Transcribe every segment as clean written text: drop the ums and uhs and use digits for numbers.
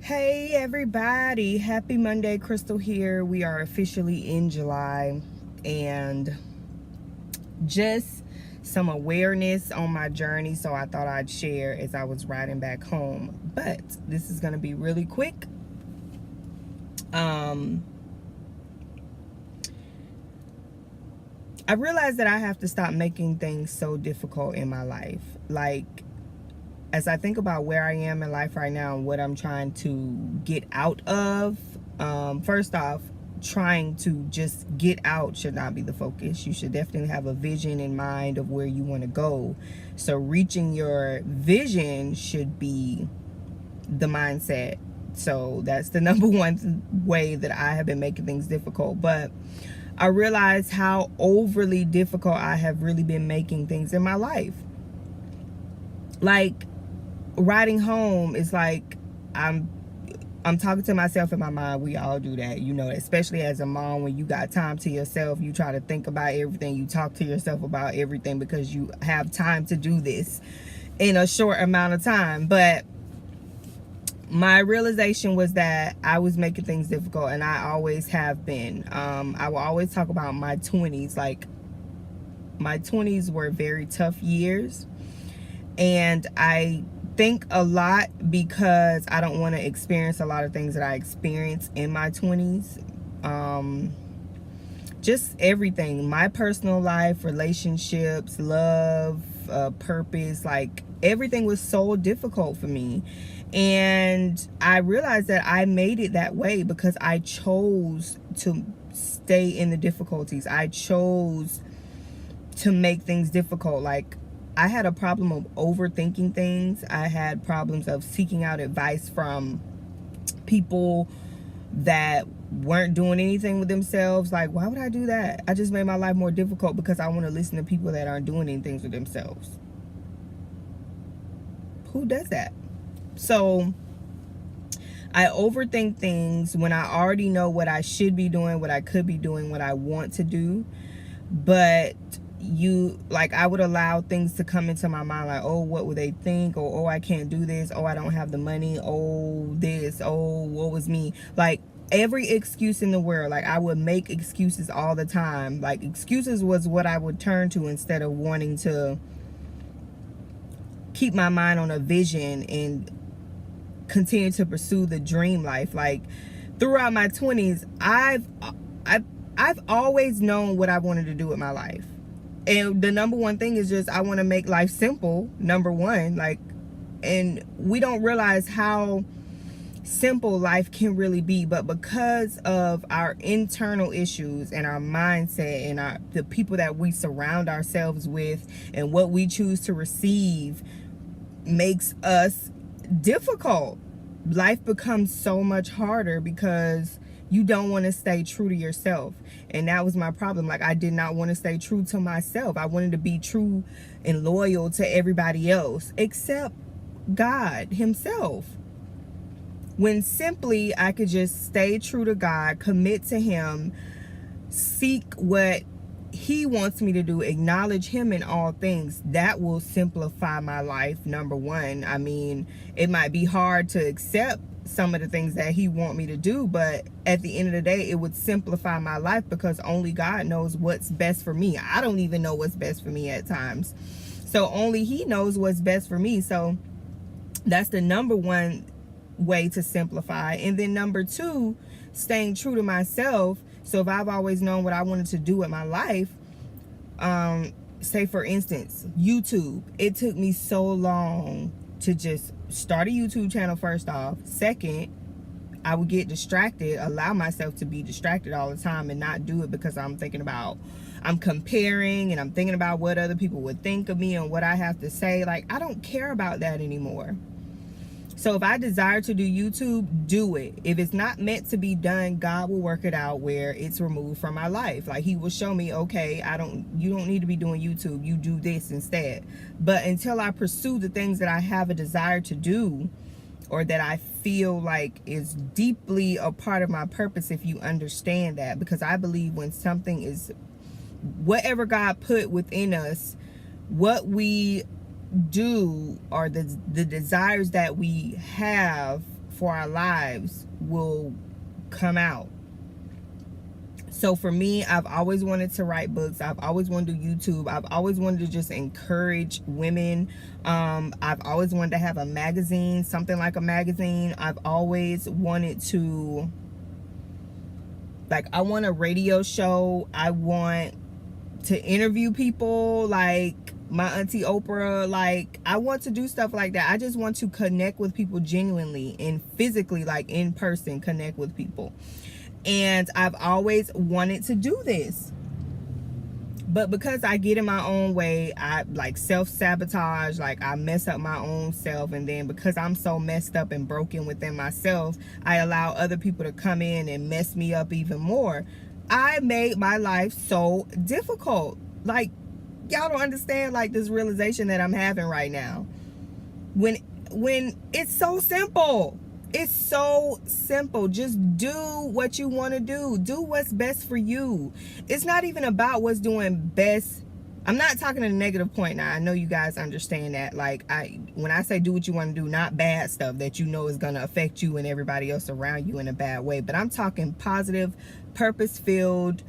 Hey everybody, happy Monday. Crystal here. We are officially in July, and just some awareness on my journey, so I thought I'd share as I was riding back home. But this is going to be really quick. I realized that I have to stop making things so difficult in my life. Like, as I think about where I am in life right now and what I'm trying to get out of, first off, trying to just get out should not be the focus. You should definitely have a vision in mind of where you want to go. So reaching your vision should be the mindset. So that's the number one way that I have been making things difficult. But I realized how overly difficult I have really been making things in my life. Like, riding home is like I'm talking to myself in my mind. We all do that, especially as a mom. When you got time to yourself, you try to think about everything. You talk to yourself about everything because you have time to do this in a short amount of time. But my realization was that I was making things difficult, and I always have been. I will always talk about my 20s. Like, my 20s were very tough years, and I think a lot because I don't want to experience a lot of things that I experienced in my 20s. Just everything, my personal life, relationships, love, purpose, like everything was so difficult for me. And I realized that I made it that way because I chose to stay in the difficulties. I chose to make things difficult. Like, I had a problem of overthinking things. I had problems of seeking out advice from people that weren't doing anything with themselves. Like, why would I do that? I just made my life more difficult because I want to listen to people that aren't doing anything with themselves. Who does that? So I overthink things when I already know what I should be doing, what I could be doing, what I want to do. But I would allow things to come into my mind, like, oh, what would they think? Or, oh, I can't do this. Oh, I don't have the money. Oh, this. Oh, what was me? Like, every excuse in the world. Like, I would make excuses all the time. Like, excuses was what I would turn to instead of wanting to keep my mind on a vision and continue to pursue the dream life. Like, throughout my 20s, I've always known what I wanted to do with my life. And the number one thing is just I want to make life simple, number one. Like, and we don't realize how simple life can really be. But because of our internal issues and our mindset and the people that we surround ourselves with and what we choose to receive makes us difficult. Life becomes so much harder because you don't want to stay true to yourself. And that was my problem. Like, I did not want to stay true to myself. I wanted to be true and loyal to everybody else except God himself. When simply I could just stay true to God, commit to him, seek what he wants me to do, acknowledge him in all things, that will simplify my life, number one. I mean, it might be hard to accept some of the things that he want me to do, but at the end of the day, it would simplify my life because only God knows what's best for me. I don't even know what's best for me at times. So only he knows what's best for me. So that's the number one way to simplify. And then number two, staying true to myself. So if I've always known what I wanted to do with my life, say for instance, YouTube, it took me so long to just start a YouTube channel. First off, second, I would get distracted, allow myself to be distracted all the time and not do it because I'm comparing and I'm thinking about what other people would think of me and what I have to say. Like, I don't care about that anymore. So if I desire to do YouTube, do it. If it's not meant to be done, God will work it out where it's removed from my life. Like, he will show me, okay, you don't need to be doing YouTube. You do this instead. But until I pursue the things that I have a desire to do, or that I feel like is deeply a part of my purpose, if you understand that, because I believe when something is, whatever God put within us, what we do, or the desires that we have for our lives will come out. So for me, I've always wanted to write books. I've always wanted to do YouTube. I've always wanted to just encourage women. I've always wanted to have a magazine, something like a magazine. I've always wanted to, like, I want a radio show. I want to interview people like my auntie Oprah. Like, I want to do stuff like that. I just want to connect with people genuinely and physically, like in person, connect with people. And I've always wanted to do this. But because I get in my own way, I like self-sabotage, like I mess up my own self. And then because I'm so messed up and broken within myself, I allow other people to come in and mess me up even more. I made my life so difficult. Like, y'all don't understand, like, this realization that I'm having right now. When it's so simple. It's so simple. Just do what you want to do. Do what's best for you. It's not even about what's doing best. I'm not talking a negative point now. I know you guys understand that. Like, when I say do what you want to do, not bad stuff that you know is going to affect you and everybody else around you in a bad way. But I'm talking positive, purpose-filled,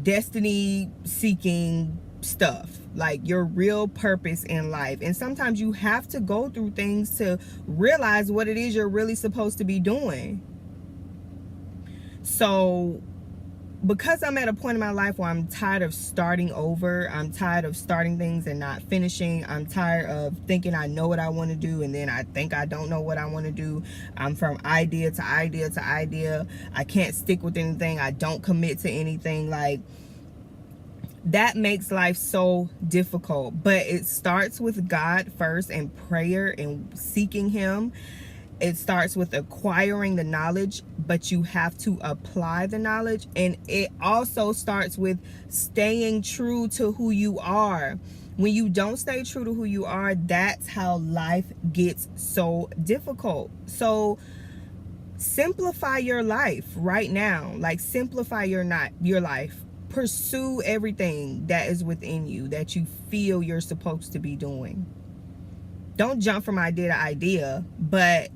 destiny-seeking stuff, like your real purpose in life. And sometimes you have to go through things to realize what it is you're really supposed to be doing. So because I'm at a point in my life where I'm tired of starting over, I'm tired of starting things and not finishing, I'm tired of thinking I know what I want to do and then I think I don't know what I want to do. I'm from idea to idea to idea. I can't stick with anything. I don't commit to anything. Like, that makes life so difficult. But it starts with God first, and prayer and seeking Him. It starts with acquiring the knowledge, but you have to apply the knowledge. And it also starts with staying true to who you are. When you don't stay true to who you are, that's how life gets so difficult. So simplify your life right now. Like, simplify your life. Pursue everything that is within you that you feel you're supposed to be doing. Don't jump from idea to idea, but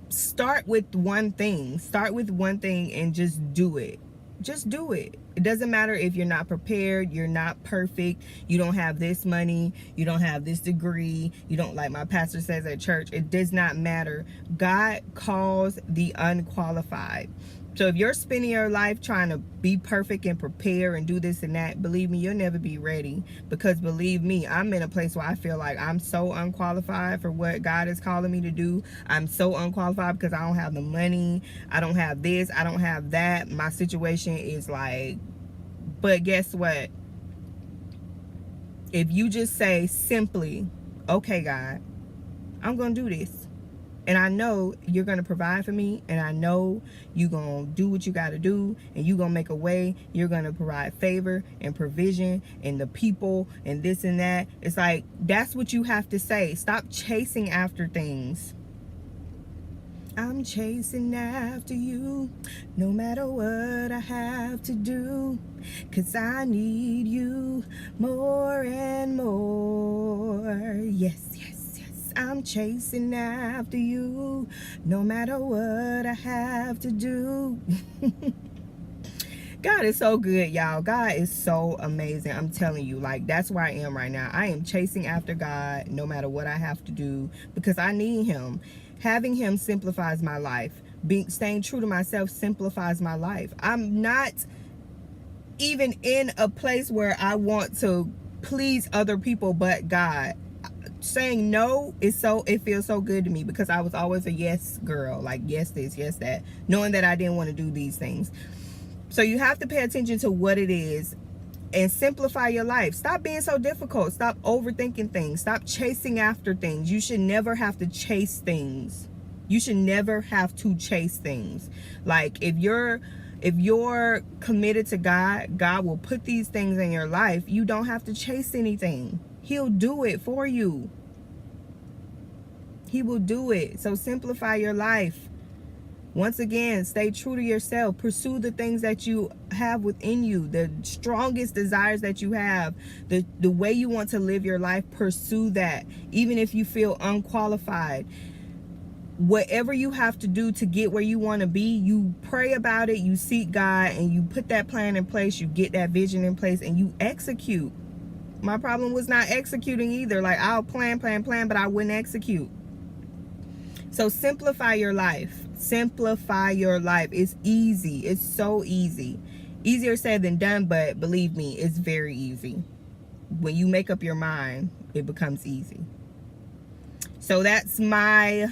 start with one thing. Start with one thing and just do it. Just do it. It doesn't matter if you're not prepared, you're not perfect, you don't have this money, you don't have this degree, you don't, like my pastor says at church, it does not matter. God calls the unqualified. So if you're spending your life trying to be perfect and prepare and do this and that, believe me, you'll never be ready. Because believe me, I'm in a place where I feel like I'm so unqualified for what God is calling me to do. I'm so unqualified because I don't have the money. I don't have this. I don't have that. My situation is like, but guess what? If you just say simply, okay, God, I'm going to do this. And I know you're going to provide for me. And I know you're going to do what you got to do. And you're going to make a way. You're going to provide favor and provision and the people and this and that. It's like, that's what you have to say. Stop chasing after things. I'm chasing after you, no matter what I have to do, 'cause I need you more and more. Yes, yes, yes. I'm chasing after you, no matter what I have to do. God is so good, y'all. God is so amazing. I'm telling you, like, that's where I am right now. I am chasing after God no matter what I have to do, because I need Him. Having Him simplifies my life. Staying true to myself simplifies my life. I'm not even in a place where I want to please other people but God. Saying no is it feels so good to me, because I was always a yes girl, like yes this, yes that, knowing that I didn't want to do these things. So you have to pay attention to what it is and simplify your life. Stop being so difficult. Stop overthinking things. Stop chasing after things. You should never have to chase things. You should never have to chase things. Like, if you're committed to God, God will put these things in your life. You don't have to chase anything. He'll do it for you. He will do it. So simplify your life. Once again, stay true to yourself. Pursue the things that you have within you, the strongest desires that you have, the way you want to live your life. Pursue that, even if you feel unqualified. whatever you have to do to get where you want to be, you pray about it, you seek God, and you put that plan in place, you get that vision in place, and you execute. My problem was not executing either. Like, I'll plan, but I wouldn't execute. So simplify your life. Simplify your life. It's easy. It's so easy. Easier said than done, but believe me, it's very easy. When you make up your mind, it becomes easy. So that's my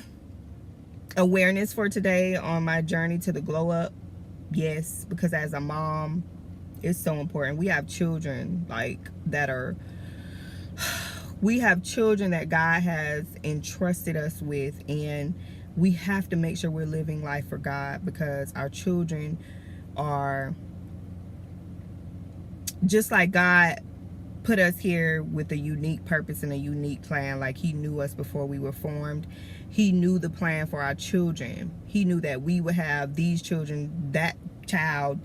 awareness for today on my journey to the glow up. Yes, because as a mom, it's so important. We have children we have children that God has entrusted us with, and we have to make sure we're living life for God, because our children are just like God put us here with a unique purpose and a unique plan. Like, he knew us before we were formed. He knew the plan for our children. He knew that we would have these children, that child,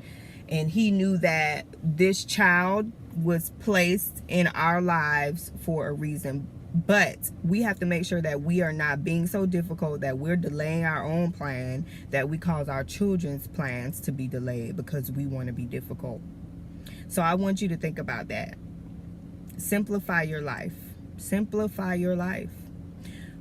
and he knew that this child was placed in our lives for a reason. But we have to make sure that we are not being so difficult that we're delaying our own plan, that we cause our children's plans to be delayed because we want to be difficult. So I want you to think about that. Simplify your life. Simplify your life.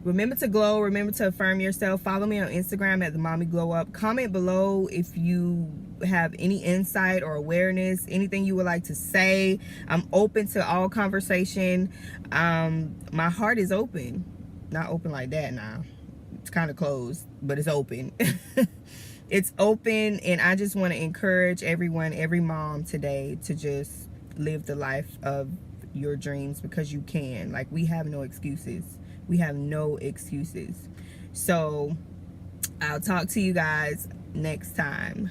Remember to glow. Remember to affirm yourself. Follow me on Instagram at the Mommy Glow Up. Comment below if you have any insight or awareness, anything you would like to say. I'm open to all conversation. My heart is open. Not open like that now. It's kind of closed, but it's open. It's open, and I just want to encourage everyone, every mom today, to just live the life of your dreams, because you can. Like, we have no excuses. We have no excuses. So I'll talk to you guys next time.